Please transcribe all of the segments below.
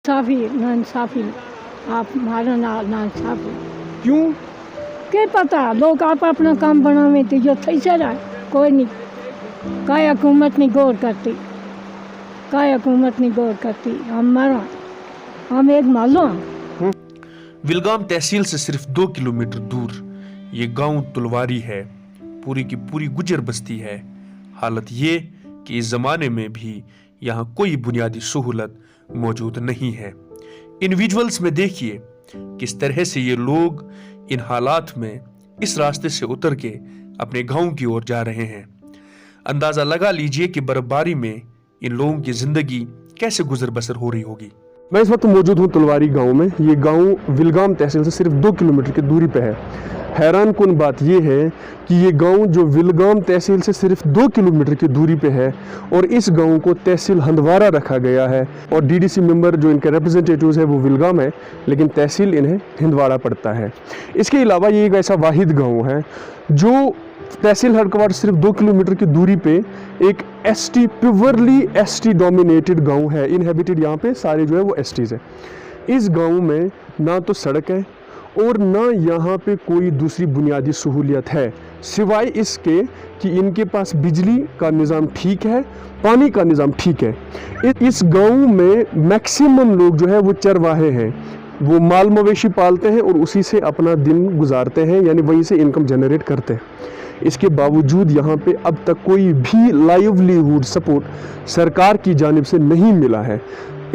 इंसाफी नाइंसाफी आप हमारा नाइंसाफी क्यों? क्या पता लोग आप अपना काम बनावे तो जो थी रहा कोई नहीं काय हुकूमत नहीं गौर करती काय हुकूमत नहीं गौर करती हम एक मालूम विलगाम तहसील से सिर्फ 2 किलोमीटर दूर ये गांव तुलवारी है। पूरी की पूरी गुजर बस्ती है। हालत ये कि इस जमाने में भी यहाँ कोई बुनियादी सहूलत मौजूद नहीं है। इन विजुअल्स में देखिए किस तरह से ये लोग इन हालात में इस रास्ते से उतर के अपने गांव की ओर जा रहे हैं। अंदाजा लगा लीजिए कि बर्फबारी में इन लोगों की जिंदगी कैसे गुजर बसर हो रही होगी। मैं इस वक्त मौजूद हूँ तुलवारी गांव में। ये गांव विलगाम तहसील से सिर्फ 2 किलोमीटर की दूरी पे है। हैरान कुन बात यह है कि ये गांव जो विलगाम तहसील से सिर्फ 2 किलोमीटर की दूरी पे है और इस गांव को तहसील हंदवारा रखा गया है और डीडीसी मेंबर जो इनके रिप्रेजेंटेटिव्स है वो विलगाम है, लेकिन तहसील इन्हें हिंदवाड़ा पड़ता है। इसके अलावा ये एक ऐसा वाहिद गाँव है जो तहसील हेडक्वार्टर सिर्फ 2 किलोमीटर की दूरी पे एक एसटी प्योरली एसटी डोमिनेटेड गांव है। इनहेबिटेड यहाँ पे सारे जो है वो एसटीज है। इस गांव में ना तो सड़क है और ना यहाँ पे कोई दूसरी बुनियादी सहूलियत है, सिवाय इसके कि इनके पास बिजली का निज़ाम ठीक है, पानी का निज़ाम ठीक है। इस गांव में मैक्सिमम लोग जो है वो चरवाहे हैं, वो माल मवेशी पालते हैं और उसी से अपना दिन गुजारते हैं, यानी वहीं से इनकम जनरेट करते हैं। इसके बावजूद यहाँ पे अब तक कोई भी लाइवलीहुड सपोर्ट सरकार की जानिब से नहीं मिला है।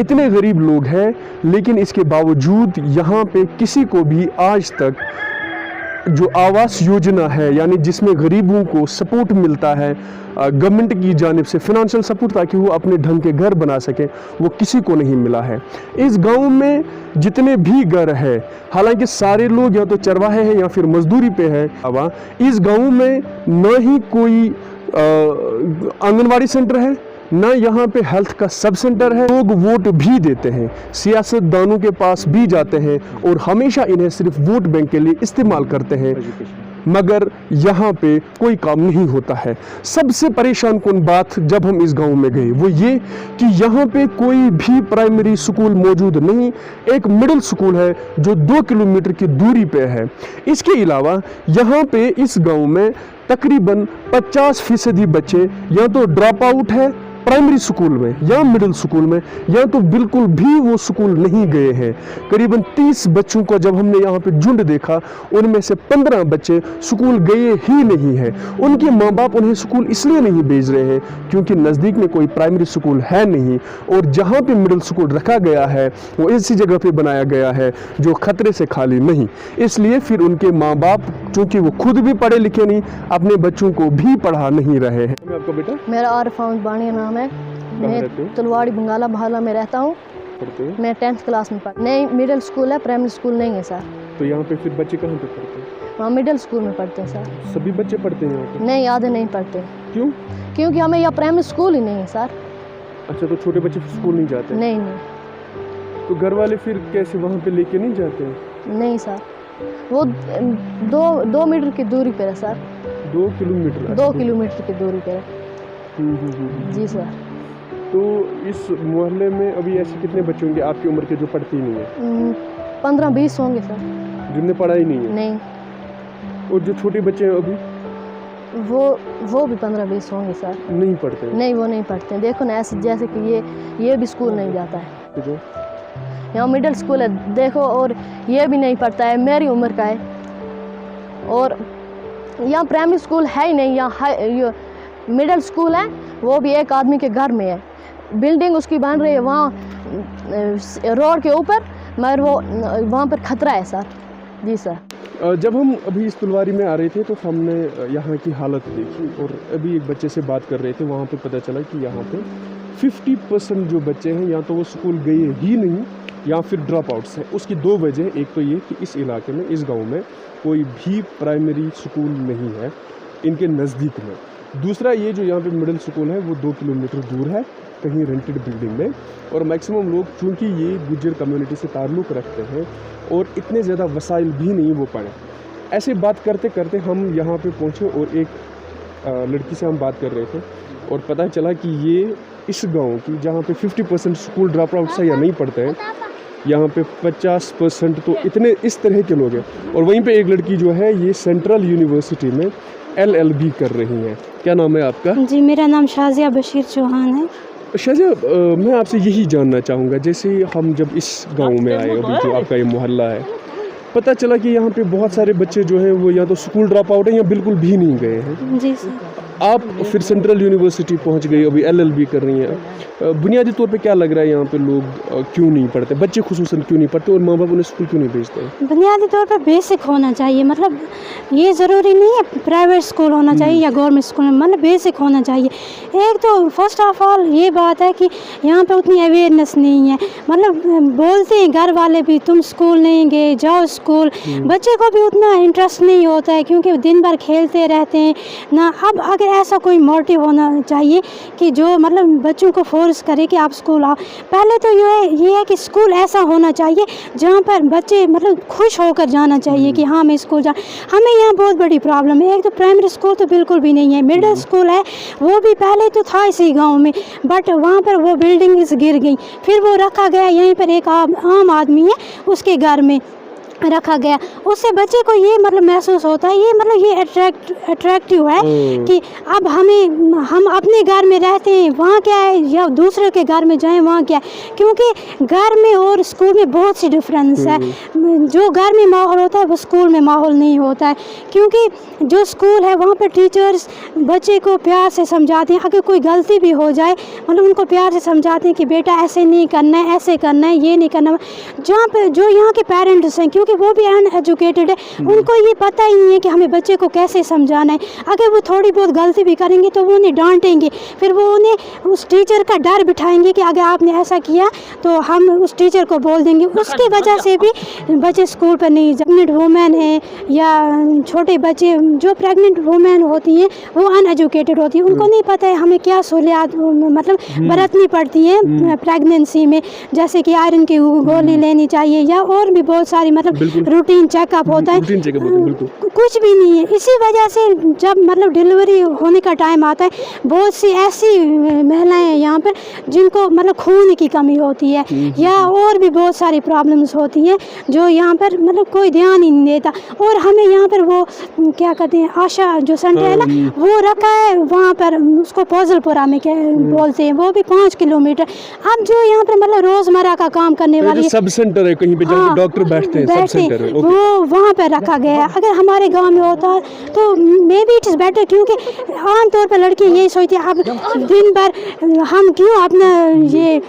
इतने गरीब लोग हैं, लेकिन इसके बावजूद यहाँ पे किसी को भी आज तक जो आवास योजना है, यानी जिसमें गरीबों को सपोर्ट मिलता है गवर्नमेंट की जानिब से फिनेंशियल सपोर्ट ताकि वो अपने ढंग के घर बना सकें, वो किसी को नहीं मिला है। इस गांव में जितने भी घर है, हालांकि सारे लोग या तो चरवाहे हैं या फिर मजदूरी पे है। अब इस गांव में न ही कोई आंगनवाड़ी सेंटर है, ना यहाँ पे हेल्थ का सब सेंटर है। लोग वोट भी देते हैं, सियासतदानों के पास भी जाते हैं और हमेशा इन्हें सिर्फ वोट बैंक के लिए इस्तेमाल करते हैं, मगर यहाँ पे कोई काम नहीं होता है। सबसे परेशान कौन बात जब हम इस गांव में गए वो ये कि यहाँ पे कोई भी प्राइमरी स्कूल मौजूद नहीं। एक मिडिल स्कूल है जो 2 किलोमीटर की दूरी पे है। इसके अलावा यहाँ पे इस गांव में तकरीबन 50% बच्चे या तो ड्रॉप आउट है प्राइमरी स्कूल में या मिडिल स्कूल में, या तो बिल्कुल भी वो स्कूल नहीं गए हैं। करीबन 30 बच्चों को जब हमने यहाँ पे झुंड देखा, उनमें से 15 बच्चे स्कूल गए ही नहीं हैं। उनके माँ बाप उन्हें स्कूल इसलिए नहीं भेज रहे हैं क्योंकि नज़दीक में कोई प्राइमरी स्कूल है नहीं, और जहाँ पे मिडिल स्कूल रखा गया है वो ऐसी जगह पे बनाया गया है जो खतरे से खाली नहीं। इसलिए फिर उनके माँ बाप, चूँकि वो खुद भी पढ़े लिखे नहीं, अपने बच्चों को भी पढ़ा नहीं रहे हैं। आपका बेटा? मेरा आरिफ अहमद बानी नाम है। मैं तुलवाड़ी बंगाला बहाला में रहता हूँ। मैं 10th क्लास में पढ़ नहीं, मिडिल स्कूल है, प्राइमरी स्कूल नहीं है सर। तो यहाँ पे फिर बच्चे कहाँ पे पढ़ते हैं? वहाँ मिडिल स्कूल में पढ़ते हैं सर। सभी बच्चे पढ़ते हैं यहाँ पे? नहीं, आधे नहीं पढ़ते। क्यों? क्योंकि हमें यहाँ प्राइमरी स्कूल ही नहीं है सर। अच्छा, तो छोटे बच्चे स्कूल नहीं जाते? नहीं नहीं। तो घर वाले फिर कैसे वहाँ पे लेके नहीं जाते हैं? नहीं सर, वो 2 मीटर की दूरी पर है सर। 2 किलोमीटर? 2 किलोमीटर की दूरी पर है। जी सर। तो इस मोहल्ले में अभी ऐसे कितने बच्चे होंगे आपकी उम्र के जो पढ़ती नहीं है? 15-20 होंगे सर। जिनने पढ़ाई नहीं है? नहीं। और जो छोटे बच्चे हैं अभी? वो भी 15-20 होंगे सर। नहीं पढ़ते? नहीं, वो नहीं पढ़ते। देखो ना, ऐसे जैसे कि ये भी स्कूल नहीं जाता है। जो यहाँ मिडिल स्कूल है देखो, और ये भी नहीं पढ़ता है, मेरी उम्र का है। और यहाँ प्राइमरी स्कूल है ही नहीं। यहाँ मिडिल स्कूल है, वो भी एक आदमी के घर में है। बिल्डिंग उसकी बन रही है वहाँ रोड के ऊपर, मगर वो वहाँ पर खतरा है सर। जी सर। जब हम अभी इस तुलवारी में आ रहे थे तो हमने यहाँ की हालत देखी और अभी एक बच्चे से बात कर रहे थे। वहाँ पे पता चला कि यहाँ पे 50% जो बच्चे हैं या तो वो स्कूल गए ही नहीं या फिर ड्रॉप आउट्स हैं। उसकी 2 वजह, एक तो ये कि इस इलाके में, इस गांव में कोई भी प्राइमरी स्कूल नहीं है इनके नज़दीक में। दूसरा ये जो यहाँ पे मिडिल स्कूल है वो 2 किलोमीटर दूर है कहीं रेंटेड बिल्डिंग में, और मैक्सिमम लोग चूँकि ये गुज्जर कम्युनिटी से ताल्लुक़ रखते हैं और इतने ज़्यादा वसाइल भी नहीं वो पड़े। ऐसे बात करते करते हम यहाँ पे पहुँचे और एक लड़की से हम बात कर रहे थे और पता चला कि ये इस गांव की जहां पे 50% स्कूल ड्रॉप आउट्स है या नहीं पढ़ते हैं, यहाँ पे 50% तो इतने इस तरह के लोग हैं। और वहीं पे एक लड़की जो है ये सेंट्रल यूनिवर्सिटी में LLB कर रही हैं। क्या नाम है आपका? जी, मेरा नाम शाजिया बशीर चौहान है। शाजिया, मैं आपसे यही जानना चाहूँगा, जैसे हम जब इस गांव में आए, अभी जो आपका ये मोहल्ला है, पता चला कि यहाँ पे बहुत सारे बच्चे जो हैं वो या तो स्कूल ड्रॉप आउट हैं या बिल्कुल भी नहीं गए हैं। जी सर। आप फिर सेंट्रल यूनिवर्सिटी पहुँच गई, अभी LLB कर रही हैं। बुनियादी तौर पे क्या लग रहा है यहाँ पे लोग क्यों नहीं पढ़ते, बच्चे खुसूसन क्यों नहीं पढ़ते और माँ बाप उन्हें स्कूल क्यों नहीं भेजते हैं? बुनियादी तौर पर बेसिक होना चाहिए, मतलब ये ज़रूरी नहीं है प्राइवेट स्कूल होना चाहिए या गवर्नमेंट स्कूल, मतलब बेसिक होना चाहिए। एक तो फर्स्ट ऑफ ऑल ये बात है कि यहाँ पे उतनी अवेयरनेस नहीं है, मतलब बोलते हैं घर वाले भी तुम स्कूल नहीं गए, जाओ स्कूल, बच्चे को भी उतना इंटरेस्ट नहीं होता है क्योंकि दिन भर खेलते रहते हैं ना। अब अगर ऐसा कोई मोटिव होना चाहिए कि जो मतलब बच्चों को फोर्स करे कि आप स्कूल आओ। पहले तो ये है कि स्कूल ऐसा होना चाहिए जहाँ पर बच्चे मतलब खुश होकर जाना चाहिए कि हाँ मैं स्कूल जा। हमें यहाँ बहुत बड़ी प्रॉब्लम है, एक तो प्राइमरी स्कूल तो बिल्कुल भी नहीं है, मिडिल स्कूल है वो भी पहले तो था इसी गाँव में, बट वहाँ पर वो बिल्डिंग गिर गई, फिर वो रखा गया यहीं पर एक आम आदमी है उसके घर में रखा गया। उससे बच्चे को ये मतलब महसूस होता है, ये मतलब ये अट्रैक्टिव है कि अब हम अपने घर में रहते हैं वहाँ क्या है या दूसरे के घर में जाएं वहाँ क्या है, क्योंकि घर में और स्कूल में बहुत सी डिफरेंस है। जो घर में माहौल होता है वो स्कूल में माहौल नहीं होता है, क्योंकि जो स्कूल है वहाँ पर टीचर्स बच्चे को प्यार से समझाते हैं, अगर कोई गलती भी हो जाए मतलब उनको प्यार से समझाते हैं कि बेटा ऐसे नहीं करना है, ऐसे करना है, ये नहीं करना। जहाँ पर जो यहाँ के पेरेंट्स हैं क्योंकि वो भी अनएजुकेटेड है, उनको ये पता ही नहीं है कि हमें बच्चे को कैसे समझाना है। अगर वो थोड़ी बहुत गलती भी करेंगे तो वो उन्हें डांटेंगे, फिर वो उन्हें उस टीचर का डर बिठाएंगे कि अगर आपने ऐसा किया तो हम उस टीचर को बोल देंगे। उसकी वजह से भी बच्चे स्कूल पर नहीं। प्रेग्नेंट वुमेन है या छोटे बच्चे, जो प्रेग्नेंट वुमेन होती हैं वो अनएजुकेटेड होती हैं, उनको नहीं पता है हमें क्या सहूलियात मतलब बरतनी पड़ती है प्रेगनेंसी में, जैसे कि आयरन की गोली लेनी चाहिए या और भी बहुत सारी मतलब रूटीन चेकअप होता है, कुछ भी नहीं है। इसी वजह से जब मतलब डिलीवरी होने का टाइम आता है बहुत सी ऐसी महिलाएं हैं यहाँ पर जिनको मतलब खून की कमी होती है या और भी बहुत सारी प्रॉब्लम्स होती हैं जो यहाँ पर मतलब कोई ध्यान ही नहीं देता। और हमें यहाँ पर वो क्या कहते हैं आशा जो सेंटर है ना वो रखा है वहाँ पर, उसको पोजलपुरा में क्या बोलते हैं, वो भी 5 किलोमीटर। अब जो यहाँ पर मतलब रोजमर्रा का काम करने वाले सब सेंटर है कहीं पे जहाँ डॉक्टर बैठते हैं, सब सेंटर है, वो वहाँ पर रखा गया है। अगर हमारे गांव में होता तो may be it is better, क्योंकि आमतौर पर लड़की यही सोचती है अब दिन भर हम क्यों अपना ये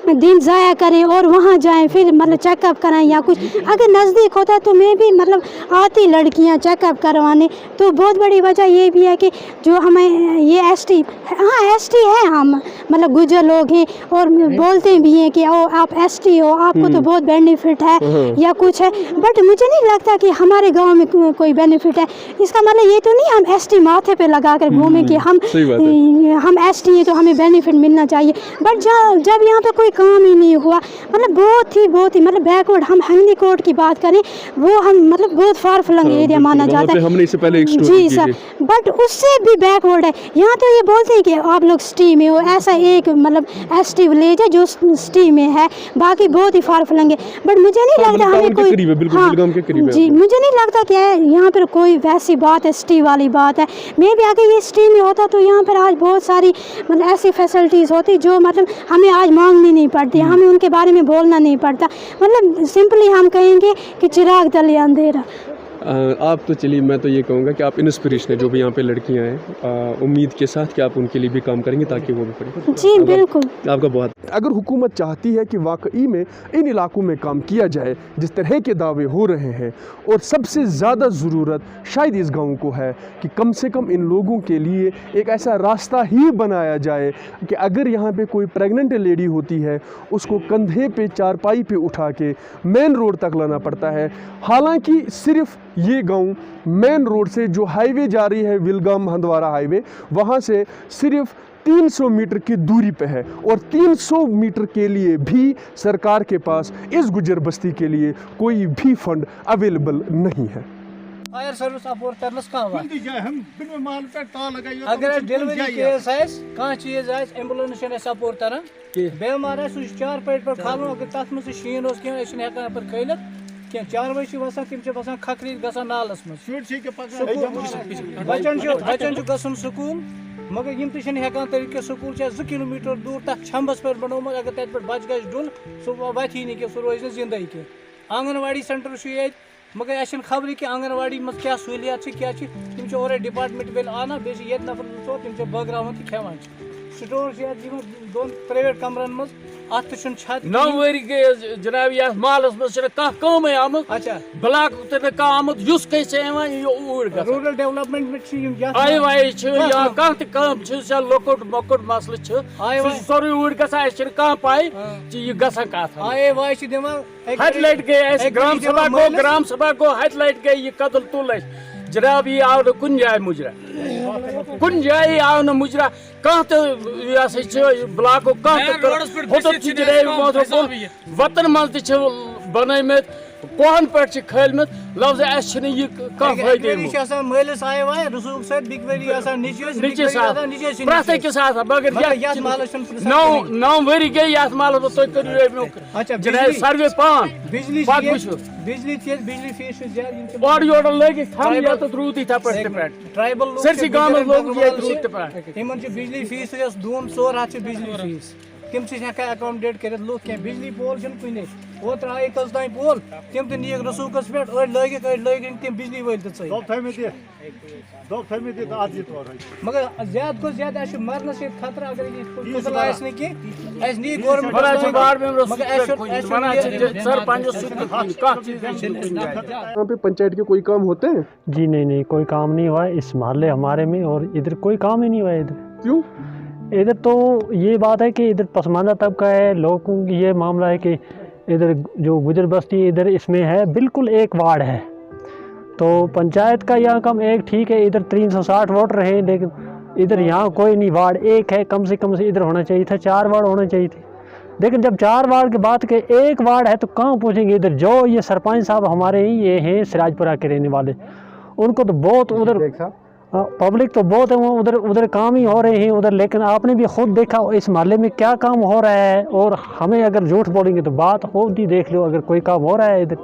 दिन ज़ाया करें और वहाँ जाएं फिर मतलब चेकअप कराएं या कुछ। अगर नज़दीक होता तो मैं भी मतलब आती लड़कियाँ चेकअप करवाने। तो बहुत बड़ी वजह ये भी है कि जो हमें ये ST, हाँ ST है, हम मतलब गुजर लोग हैं और बोलते भी हैं कि ओ आप ST हो, आपको तो बहुत बेनिफिट है या कुछ है, बट मुझे नहीं लगता कि हमारे गाँव में कोई बेनिफिट है। इसका मतलब ये तो नहीं हम ST माथे पर लगा कर घूमें कि हम ST हैं तो हमें बेनिफिट मिलना चाहिए, बट जब यहाँ पर कोई काम ही नहीं हुआ, मतलब बहुत ही मतलब बैकवर्ड। हम हंगनी कोट की बात करें वो हम मतलब बहुत फार फ्लंग एरिया माना जाता है, हमने इससे पहले एक जी सर, बट उससे भी बैकवर्ड है। यहाँ तो ये बोलते हैं कि आप लोग ST में हो, ऐसा एक मतलब ST विलेज है जो ST में है, बाकी बहुत ही फार फ्लंग है। बट मुझे नहीं लगता हमें कोई, जी मुझे नहीं लगता कि यहाँ पर कोई वैसी बात है ST वाली बात है। मे भी अगर ये ST में होता तो यहाँ पर आज बहुत सारी मतलब ऐसी फैसिलिटीज़ होती जो मतलब हमें आज मांगनी नहीं पड़ती, हमें उनके बारे में बोलना नहीं पड़ता, मतलब सिंपली हम कहेंगे कि चिराग तले अंधेरा। आप तो चलिए, मैं तो ये कहूँगा कि आप इंस्पिरेशन है जो भी यहाँ पे लड़कियाँ हैं, उम्मीद के साथ कि आप उनके लिए भी काम करेंगे ताकि वो भी पढ़ें। जी बिल्कुल, आपका बहुत। अगर हुकूमत चाहती है कि वाकई में इन इलाकों में काम किया जाए जिस तरह के दावे हो रहे हैं, और सबसे ज़्यादा ज़रूरत शायद इस गाँव को है कि कम से कम इन लोगों के लिए एक ऐसा रास्ता ही बनाया जाए कि अगर यहाँ पे कोई प्रेग्नेंट लेडी होती है उसको कंधे पे चारपाई पे उठा के मेन रोड तक लाना पड़ता है। हालांकि सिर्फ ये गांव मेन रोड से जो हाईवे जा रही है विलगाम हंदवारा हाईवे, वहाँ से सिर्फ 300 मीटर की दूरी पे है, और 300 मीटर के लिए भी सरकार के पास इस गुजर बस्ती के लिए कोई भी फंड अवेलेबल नहीं है। फायर सर्विस सपोर्ट करनस कहाँ वा हम बिन माल पे ताल लगाई अगर डिलीवरी केस कह चीज एम्बुलेंस सपोर्ट कर बेमार सह 4 पेट पे खाल अगर तथ मे शीन हेकान पे खलित क्या 4 बजे वसान तम बसान खखरी गसान नालस बचन गसन स्कूल मगर यम हेकान तरीके स्कूल 2 किलोमीटर दूर तथ छम्बस पे बनोमुत अगर तत पे बच गज डुल सह वथी नहीं सह रोज जिंदा कह आंगनवाड़ी सेंटर मगर अस खबर कि आंगनवाड़ी मज क्या सहूलियत क्या तम और डिपार्टमेंट वेल आना बे ये नफर 2 तम बगरान तो खेवान स्टोर दोन प्राइवेट कमरन मज अत छत 9 वरी गए जनाब ये मालस मज कम आमुत अच्छा ब्लॉक तो आमुत युस कैसे ऊर रूरल डेवलपमेंट आई वाई या कह लोकट मोकट मसल सोरे ऊर गसान कह पाई यह गसान कत आई वाई दिवान हेडलाइट गए ग्राम सभा गो हेडलाइट गए यह कदल तुल जनाब ये आव कुन जाए मुजरा कुन जाए आव न मुजरा कह तो ब्लॉक वतन मज बन कोहन पे खलमत लफ्ज मलिस आय वाय रसूख नीचे मगर 9 वरी गई ये मालस तुम सर्वे पान बिजली फीस और योर लगे रूद ट्राइबल सरसी गाँव लोग इन बिजली फीस 2-4 हथ बिजली फीस तम एकोमोडेट कर लुक क्या बिजली पोल कुन ओत आई कस तान पोल तम तो नीक रसूखस पे लग तम बिजली वल मगर ज्यादा को ज्यादा मरनस खतरा अगर यहाँ पे पंचायत के कोई काम होते हैं? जी नहीं कोई काम नहीं हुआ इस मोहल्ले हमारे में, और इधर कोई काम ही नहीं हुआ इधर। क्यों? इधर तो ये बात है कि इधर पसमानदा तबका है, लोगों की ये मामला है कि इधर जो गुजर बस्ती इधर इसमें है बिल्कुल एक वार्ड है, तो पंचायत का यहाँ कम एक ठीक है, इधर 360 वोटर हैं, लेकिन इधर यहाँ कोई नहीं, वार्ड एक है, कम से इधर होना चाहिए था 4 वार्ड होने चाहिए थे। लेकिन जब 4 वार्ड के बाद के एक वार्ड है तो कहाँ पहुँचेंगे इधर। जो ये सरपंच साहब हमारे ही ये हैं सिराजपुरा के रहने वाले, उनको तो बहुत उधर पब्लिक तो बहुत है, वो उधर काम ही हो रहे हैं उधर, लेकिन आपने भी खुद देखा इस मोहल्ले में क्या काम हो रहा है, और हमें अगर झूठ बोलेंगे तो बात होगी, देख लो अगर कोई काम हो रहा है इधर।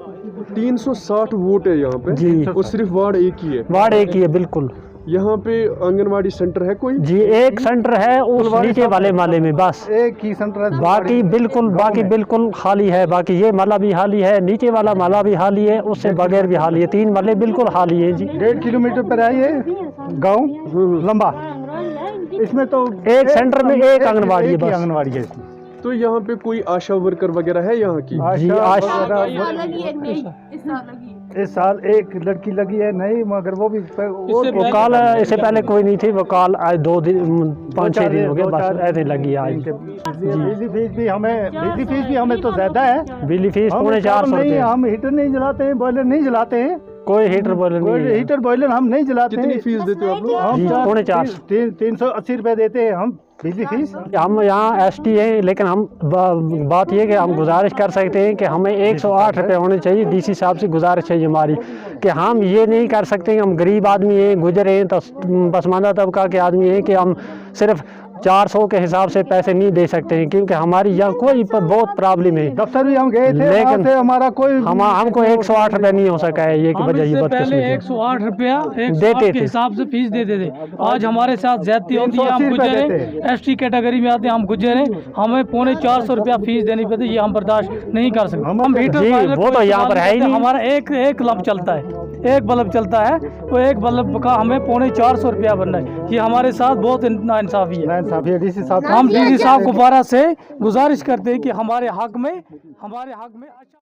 360 वोट है यहाँ पे जी, और सिर्फ वार्ड एक ही है। वार्ड एक ही है बिल्कुल। यहाँ पे आंगनवाड़ी सेंटर है कोई? जी एक सेंटर है उस नीचे वाले माले में, बस एक ही सेंटर है, बाकी बिल्कुल खाली है। बाकी ये माला भी खाली है, नीचे वाला माला भी खाली है, उससे बगैर भी खाली है, 3 माले बिल्कुल खाली है जी। 1.5 किलोमीटर पर है ये गाँव लंबा, इसमें तो एक सेंटर में एक आंगनवाड़ी है, बस आंगनवाड़ी है। तो यहाँ पे कोई आशा वर्कर वगैरह है यहाँ की? जी आशा इस साल एक लड़की लगी है नहीं, मगर वो भी वो काल इससे पहले कोई नहीं थी, वो काल आज 5-6 दिन हो गए बस ऐसे लगी आज। बिजली फीस भी हमें तो ज्यादा है, बिजली फीस 450 रुपये। हम हीटर नहीं जलाते हैं, बॉयलर नहीं जलाते हैं, कोई हीटर बॉयलर हम नहीं जलाते हैं। कितनी फीस देते हो आप लोग? हम 450 380 रुपये देते हैं हम बिजली फीस। हम यहाँ ST हैं, लेकिन हम बात ये कि हम गुजारिश कर सकते हैं कि हमें 108 रुपये होने चाहिए। DC साहब से गुजारिश है हमारी कि हम ये नहीं कर सकते, हम गरीब आदमी हैं, गुजर हैं, तो पसमानदा तबका के आदमी हैं कि हम सिर्फ 400 के हिसाब से पैसे नहीं दे सकते हैं, क्योंकि हमारी यहाँ कोई बहुत प्रॉब्लम है। दफ्तर भी हम गए थे, लेकिन हमारा कोई हमको 108 रुपये नहीं हो सका है। ये की वजह ये पहले 108 रुपया देते थे हिसाब से फीस देते थे। आज हमारे साथ ज्यादती होती है, हम गुजर हैं, ST कैटेगरी में आते हैं, हम गुजर हैं, हमें 450 रुपया फीस देनी पड़ती है, ये हम बर्दाश्त नहीं कर सकते। हम हीटर वो तो यहाँ पर है ही नहीं, हमारा एक लंप चलता है, एक बल्ब चलता है, वो एक बल्ब का हमें 450 रुपया बनना है। ये हमारे साथ बहुत नाइंसाफी है। हम DC साहब गुब्बारा से गुजारिश करते हैं कि हमारे हक में